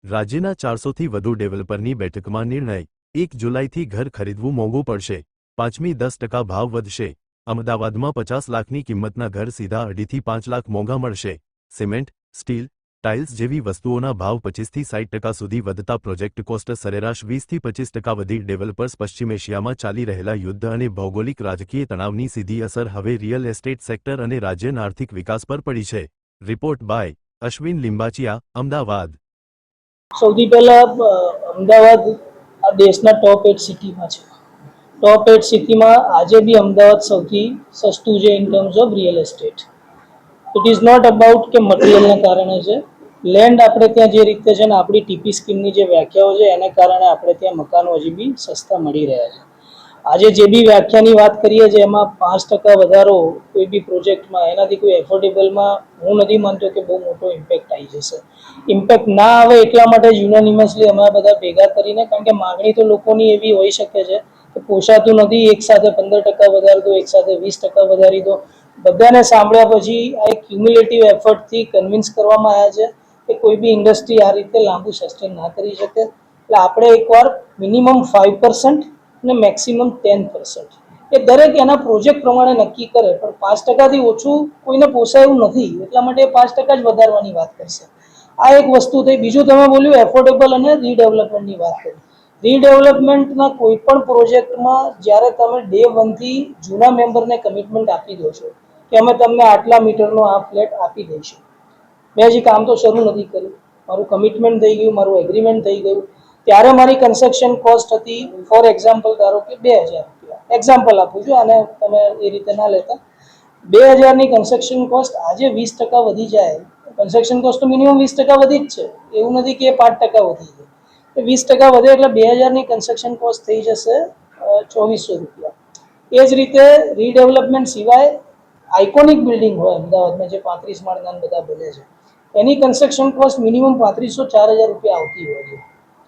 રાજ્યના 400થી વધુ ડેવલપરની બેઠકમાં નિર્ણય 1 જુલાઈથી ઘર ખરીદવું મોંઘું પડશે 5મી 10% ભાવ વધશે અમદાવાદમાં 50 લાખની કિંમતના ઘર સીધા 2.5થી 5 લાખ મોંઘા મળશે સિમેન્ટ સ્ટીલ ટાઇલ્સ જેવી વસ્તુઓના ભાવ 25થી 60% સુધી વધતા પ્રોજેક્ટ કોસ્ટ સરેરાશ 20થી 25% વધી ડેવલપર્સ પશ્ચિમ એશિયામાં ચાલી રહેલા યુદ્ધ અને ભૌગોલિક રાજકીય તણાવની સીધી અસર હવે રિયલ એસ્ટેટ સેક્ટર અને રાજ્યના આર્થિક વિકાસ પર પડી છે રિપોર્ટ બાય અશ્વિન લિંબાચિયા અમદાવાદ સૌથી પહેલા અમદાવાદ આ દેશના ટોપ 8 સિટીમાં છે. ટોપ 8 સિટીમાં આજે બી અમદાવાદ સૌથી સસ્તું છે in terms of real estate. It is not about કે મટીરિયલના કારણે છે. લેન્ડ આપણે ત્યાં જે રીતે છે ને આપણી ટીપી સ્કીમની જે વ્યાખ્યાઓ છે એને કારણે આપણે ત્યાં મકાનો હજી બી સસ્તા મળી રહ્યા છે. આજે જે બી વ્યાખ્યાની વાત કરીએ છીએ એમાં 5% વધારો કોઈ બી પ્રોજેક્ટમાં એનાથી કોઈ એફોર્ડેબલમાં હું નથી માનતો કે બહુ મોટો ઇમ્પેક્ટ આવી જશે. ઇમ્પેક્ટ ના આવે એટલા માટે યુનાનિમસલી અમે બધા ભેગા કરીને, કારણ કે માગણી તો લોકોની એવી હોઈ શકે છે કે પોસાતું નથી, એક સાથે 15% વધારી દો, એક સાથે 20% વધારી દો. બધાને સાંભળ્યા પછી આ એક ક્યુમ્યુલેટિવ એફર્ટથી કન્વિન્સ કરવામાં આવ્યા છે કે કોઈ બી ઇન્ડસ્ટ્રી આ રીતે લાંબુ સસ્ટેન ના કરી શકે. એટલે આપણે એકવાર મિનિમમ 5% અને મેક્સિમમ 10% એ દરેક એના પ્રોજેક્ટ પ્રમાણે નક્કી કરે, પણ 5%થી ઓછું કોઈને પોસાય એવું નથી, એટલા માટે 5% જ વધારવાની વાત કરશે. આ એક વસ્તુ થઈ. બીજું તમે બોલ્યું એફોર્ડેબલ અને રીડેવલપમેન્ટની વાત કરી. રીડેવલપમેન્ટના કોઈ પણ પ્રોજેક્ટમાં જ્યારે તમે ડે 1થી જૂના મેમ્બરને કમિટમેન્ટ આપી દો છો કે અમે તમને આટલા મીટરનો આ ફ્લેટ આપી દઈશું, મેં હજી કામ તો શરૂ નથી કર્યું, મારું કમિટમેન્ટ થઈ ગયું, મારું એગ્રીમેન્ટ થઈ ગયું, ત્યારે મારી કન્સ્ટ્રક્શન કોસ્ટ હતી ફોર એક્ઝામ્પલ ધારો કે 2000 રૂપિયા, એક્ઝામ્પલ આપું છું, આને તમે એ રીતે ના લેતા. 2000ની કન્સ્ટ્રક્શન કોસ્ટ આજે 20% વધી જાય. કન્સ્ટ્રક્શન કોસ્ટ તો મિનિમમ 20% વધી જ છે, એવું નથી કે 5% વધી જાય. 20% વધે એટલે 2000ની કન્સ્ટ્રક્શન કોસ્ટ થઈ જશે 2400 રૂપિયા. એ જ રીતે રીડેવલપમેન્ટ સિવાય આઇકોનિક બિલ્ડિંગ હોય અમદાવાદમાં જે 35 માળના બધા બને છે, એની કન્સ્ટ્રક્શન કોસ્ટ મિનિમમ 3500-4000 રૂપિયા આવતી હોય છે.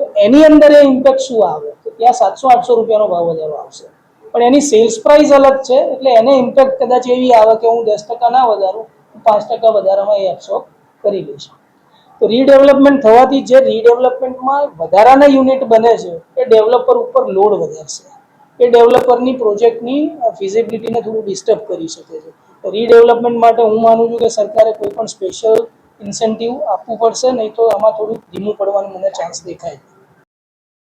તો એની અંદર એ ઇમ્પેક્ટ શું આવે તો ત્યાં 700-800 રૂપિયાનો ભાવ વધારો આવશે, પણ એની સેલ્સ પ્રાઇસ અલગ છે, એટલે એને ઇમ્પેક્ટ કદાચ એવી આવે કે હું 10% ના વધારું, 5% વધારામાં એ એબ્સોર્બ કરી લઈશ. તો રીડેવલપમેન્ટ થવાથી જે રીડેવલપમેન્ટમાં વધારાના યુનિટ બને છે એ ડેવલપર ઉપર લોડ વધારશે, એ ડેવલપરની પ્રોજેક્ટની ફિઝિબિલિટીને થોડું ડિસ્ટર્બ કરી શકે છે. રીડેવલપમેન્ટ માટે હું માનું છું કે સરકારે કોઈ પણ સ્પેશિયલ ઇન્સેન્ટિવ આપવું પડશે, નહીં તો આમાં થોડું ધીમું પડવાનું મને ચાન્સ દેખાય.